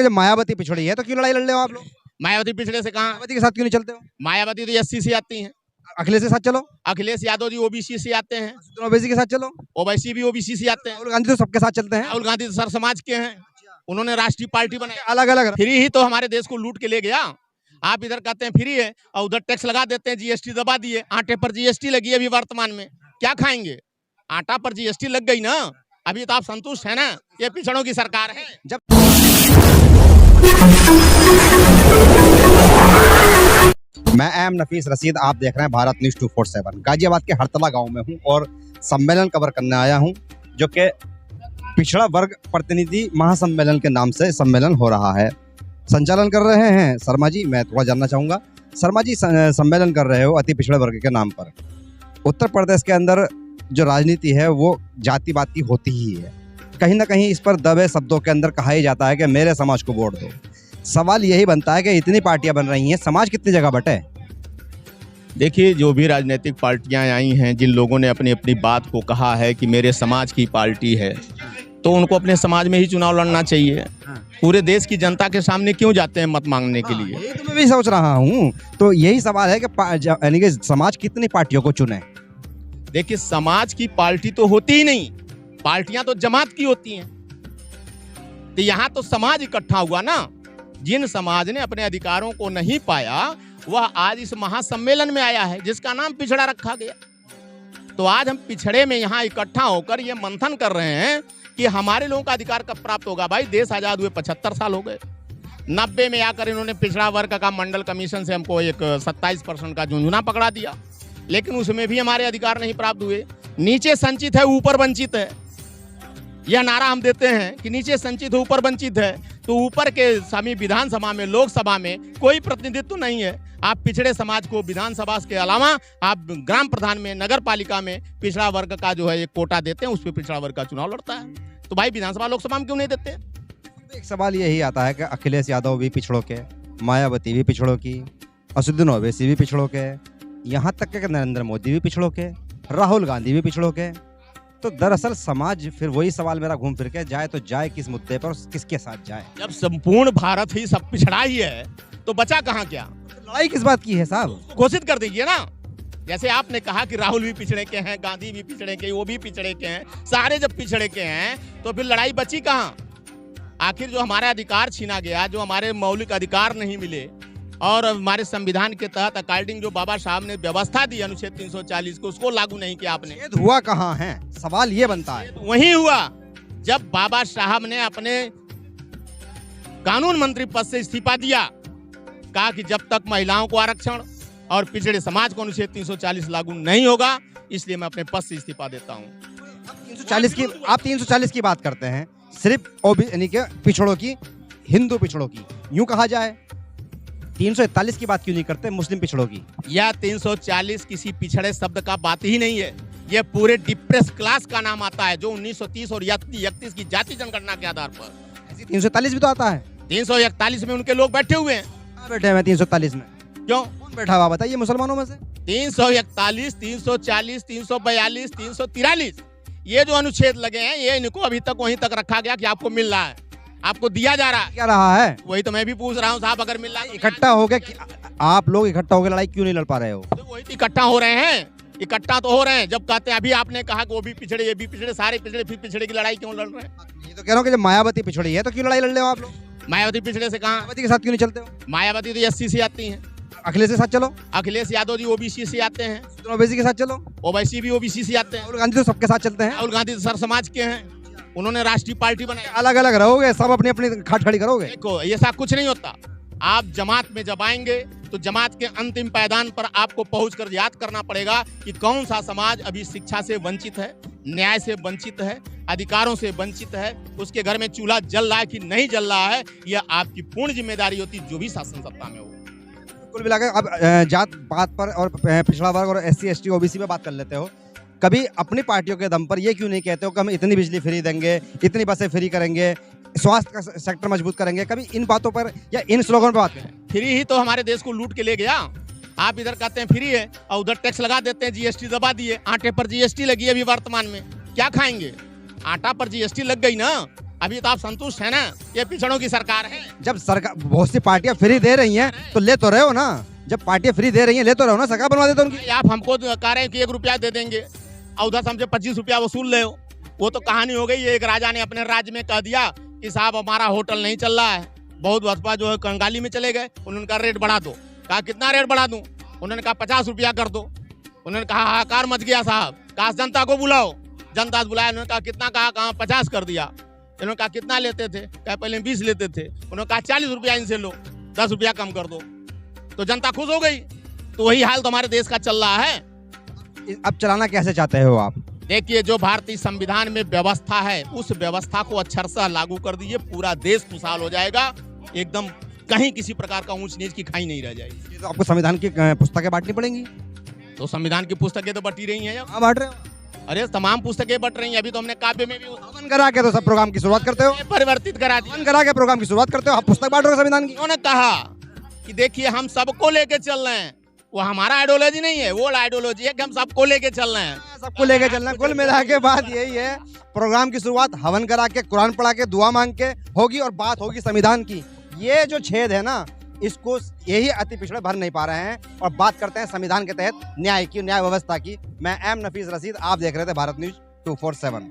कि जब मायावती पिछड़ी है तो क्यों लड़ाई लड़ रहे हो आप लोग? मायावती पिछड़े से कहाँ? मायावती के साथ क्यों नहीं चलते हो? मायावती तो एससी से आती हैं। अखिलेश के साथ चलो, अखिलेश यादव जी ओबीसी से आते हैं। ओबीसी के साथ चलो, ओवैसी भी ओबीसी से आते हैं। राहुल गांधी तो सबके साथ चलते हैं। राहुल गांधी तो सर समाज के हैं, उन्होंने राष्ट्रीय पार्टी बनाई। अलग अलग फ्री ही तो हमारे देश को लूट के ले गया। आप इधर कहते हैं फ्री है और उधर टैक्स लगा देते हैं, जीएसटी दबा दिए। आटे पर जीएसटी लगी है अभी वर्तमान में, क्या खाएंगे? आटा पर जीएसटी लग गई ना, अभी तो आप संतुष्ट है ना? ये पिछड़ों की सरकार है। जब मैं एम नफीस रशीद, आप देख रहे हैं भारत न्यूज 247। गाजियाबाद के हरतला गांव में हूं और सम्मेलन कवर करने आया हूं, जो कि पिछड़ा वर्ग प्रतिनिधि महासम्मेलन के नाम से सम्मेलन हो रहा है। संचालन कर रहे हैं शर्मा जी। मैं थोड़ा जानना चाहूँगा, शर्मा जी सम्मेलन कर रहे हो अति पिछड़े वर्ग के नाम पर। उत्तर प्रदेश के अंदर जो राजनीति है वो जातिवाद की होती ही है। कहीं ना कहीं इस पर दबे शब्दों के अंदर कहा ही जाता है कि मेरे समाज को वोट दो। सवाल यही बनता है कि इतनी पार्टियां बन रही हैं, समाज कितनी जगह बटे? देखिए, जो भी राजनीतिक पार्टियां आई हैं, जिन लोगों ने अपनी अपनी बात को कहा है कि मेरे समाज की पार्टी है, तो उनको अपने समाज में ही चुनाव लड़ना चाहिए। पूरे देश की जनता के सामने क्यों जाते हैं मत मांगने के लिए? यही तो मैं भी सोच रहा हूँ। तो यही सवाल है कि यानी कि समाज कितनी पार्टियों को चुने? देखिए, समाज की पार्टी तो होती ही नहीं, पार्टियां तो जमात की होती हैं। तो यहाँ तो समाज इकट्ठा हुआ ना। जिन समाज ने अपने अधिकारों को नहीं पाया वह आज इस महासम्मेलन में आया है, जिसका नाम पिछड़ा रखा गया। तो आज हम पिछड़े में यहाँ इकट्ठा होकर ये मंथन कर रहे हैं कि हमारे लोगों का अधिकार कब प्राप्त होगा। भाई, देश आजाद हुए 75 साल हो गए। 90 में आकर इन्होंने पिछड़ा वर्ग का मंडल कमीशन से हमको एक 27% का झुंझुना पकड़ा दिया, लेकिन उसमें भी हमारे अधिकार नहीं प्राप्त हुए। नीचे संचित है, ऊपर वंचित है, यह नारा हम देते हैं कि नीचे संचित है, ऊपर वंचित है। तो ऊपर के सभी विधानसभा में, लोकसभा में कोई प्रतिनिधित्व नहीं है। आप पिछड़े समाज को विधानसभा के अलावा आप ग्राम प्रधान में, नगर पालिका में पिछड़ा वर्ग का जो है एक कोटा देते हैं, उस पर पिछड़ा वर्ग का चुनाव लड़ता है। तो भाई, विधानसभा लोकसभा में क्यों नहीं देते? एक सवाल यही आता है कि अखिलेश यादव भी पिछड़ों के, मायावती भी पिछड़ों की, असदुद्दीन ओवैसी भी पिछड़ों के, यहाँ तक कि नरेंद्र मोदी भी पिछड़ों के, राहुल गांधी भी पिछड़ों के। तो दरअसल समाज, फिर वही सवाल मेरा घूम फिर के जाए तो जाए किस मुद्दे पर, किसके साथ जाए? जब संपूर्ण भारत ही सब पिछड़ा ही है तो बचा कहाँ क्या? लड़ाई किस बात की है साहब? घोषित कर दीजिए ना। जैसे आपने कहा कि राहुल भी पिछड़े के हैं, गांधी भी पिछड़े के, वो भी पिछड़े के हैं, सारे जब पिछड़े के हैं तो फिर लड़ाई बची कहाँ? आखिर जो हमारा अधिकार छीना गया, जो हमारे मौलिक अधिकार नहीं मिले और हमारे संविधान के तहत अकॉर्डिंग जो बाबा साहब ने व्यवस्था दी अनुच्छेद 340 को, उसको लागू नहीं किया आपने। हुआ कहाँ है? सवाल ये बनता है। वही हुआ जब बाबा साहब ने अपने कानून मंत्री पद से इस्तीफा दिया, कहा कि जब तक महिलाओं को आरक्षण और पिछड़े समाज को अनुच्छेद 340 लागू नहीं होगा, इसलिए मैं अपने पद से इस्तीफा देता हूँ। 340 की बात करते हैं, सिर्फ यानी कि पिछड़ों की, हिंदू पिछड़ों की, यूं कहा जाए। 341 की बात क्यों नहीं करते, मुस्लिम पिछड़ों की? यह 340 किसी पिछड़े शब्द का बात ही नहीं है। यह पूरे डिप्रेस क्लास का नाम आता है, जो 1930 और 31 की जाति जनगणना के आधार पर। 341 भी तो आता है। 341 में उनके लोग बैठे हुए हैं। बैठे हैं 341 में? क्यों कौन बैठा हुआ बताइए मुसलमानों में से? 341, 340, 342, 343 ये जो अनुच्छेद लगे हैं, ये इनको अभी तक वहीं तक रखा गया कि आपको मिल रहा है, आपको दिया जा रहा है। क्या रहा है? वही तो मैं भी पूछ रहा हूँ साहब, अगर मिल रहा है। इकट्ठा हो गए, आप लोग इकट्ठा हो गए लड़ाई क्यों नहीं लड़ पा रहे हो? तो वही तो इकट्ठा हो रहे हैं, इकट्ठा तो हो रहे हैं। जब कहते हैं, अभी आपने कहा कि वो भी पिछड़े, ये भी पिछड़े, सारे पिछड़े, फिर पिछड़े की लड़ाई क्यों लड़ रहे हैं? ये तो कह रहा हूँ कि जब मायावती पिछड़ी है तो क्यों लड़ाई लड़ रहे हो आप लोग? मायावती पिछड़े से कहाँ? मायावती के साथ क्यों नहीं चलते हो? मायावती तो एससी से आती हैं। अखिलेश के साथ चलो, अखिलेश यादव जी ओबीसी से आते हैं। ओबीसी के साथ चलो, ओवैसी भी ओबीसी से आते हैं। राहुल गांधी तो सबके साथ चलते हैं। राहुल गांधी तो सर समाज के हैं, उन्होंने राष्ट्रीय पार्टी बनाई। अलग अलग रहोगे, सब अपनी अपनी खाट खड़ी करोगे? देखो, ऐसा कुछ नहीं होता। आप जमात में जब आएंगे तो जमात के अंतिम पायदान पर आपको पहुंचकर याद करना पड़ेगा कि कौन सा समाज अभी शिक्षा से वंचित है, न्याय से वंचित है, अधिकारों से वंचित है, उसके घर में चूल्हा जल रहा है कि नहीं जल रहा है। यह आपकी पूर्ण जिम्मेदारी होती जो भी शासन सत्ता में हो। कुल मिलाकर अब जात बात पर और पिछड़ा वर्ग और SC ST OBC पे बात कर लेते हो, कभी अपनी पार्टियों के दम पर ये क्यों नहीं कहते हो कि हम इतनी बिजली फ्री देंगे, इतनी बसें फ्री करेंगे, स्वास्थ्य का सेक्टर मजबूत करेंगे? कभी इन बातों पर या इन स्लोगन पर बात करें। फ्री ही तो हमारे देश को लूट के ले गया। आप इधर कहते हैं फ्री है और उधर टैक्स लगा देते हैं, जीएसटी दबा दिए। आटे पर जीएसटी लगी है अभी वर्तमान में, क्या खाएंगे? आटा पर जीएसटी लग गई ना, अभी तो आप संतुष्ट है ना, ये पिछड़ों की सरकार है। जब सरकार बहुत सी पार्टियां फ्री दे रही हैं तो ले तो रहे हो ना, जब पार्टियां फ्री दे रही हैं ले तो रहे हो ना, सरकार बनवा देते उनकी। आप हमको तो कह रहे हैं कि 1 रुपया दे देंगे और उधर से हमसे 25 रुपया वसूल ले हो, वो तो कहानी हो गई। एक राजा ने अपने राज्य में कह दिया कि साहब हमारा होटल नहीं चल रहा है, बहुत बसपा जो है कंगाली में चले गए, उन्होंने कहा रेट बढ़ा दो। कहा कितना रेट बढ़ा दूं? उन्होंने कहा 50 रुपया कर दो। उन्होंने कहा हाहाकार मच गया साहब, कहा जनता को बुलाओ। जनता से बुलाया, उन्होंने कहा कितना? कहा 50 कर दिया। इन्होंने कहा कितना लेते थे? कहा पहले 20 लेते थे। उन्होंने कहा 40 रुपया इनसे लो, 10 रुपया कम कर दो। तो जनता खुश हो गई। तो वही हाल तो हमारे देश का चल रहा है। अब चलाना कैसे चाहते हो आप? देखिए, जो भारतीय संविधान में व्यवस्था है उस व्यवस्था को अक्षरशः लागू कर दीजिए, पूरा देश खुशहाल हो जाएगा, एकदम कहीं किसी प्रकार का ऊंच नीच की खाई नहीं रह जाएगी। तो आपको संविधान की पुस्तकें बांटनी पड़ेंगी। तो संविधान की पुस्तकें तो बटी रही हैं। हाँ बांट रहे हो। अरे तमाम पुस्तकें बट रही हैं। अभी तो हमने काव्य में भी हवन करा के तो सब प्रोग्राम की शुरुआत करते हो, परिवर्तित करा दिया। हवन करा के प्रोग्राम की शुरुआत करते हो, आप पुस्तक बांट रहे हो संविधान की। उन्होंने कहा कि देखिए हम सबको लेके चल रहे हैं, वो हमारा आइडियोलॉजी नहीं है, वो आइडियोलॉजी है कि हम सबको लेके चल रहे हैं। सबको लेके चलना। कुल मिला के बात यही है, प्रोग्राम की शुरुआत हवन करा के, कुरान पढ़ा के, दुआ मांग के होगी और बात होगी संविधान की। ये जो छेद है ना, इसको यही अति पिछड़े भर नहीं पा रहे हैं और बात करते हैं संविधान के तहत न्याय की, न्याय व्यवस्था की। मैं एम नफीस रशीद, आप देख रहे थे भारत न्यूज 247।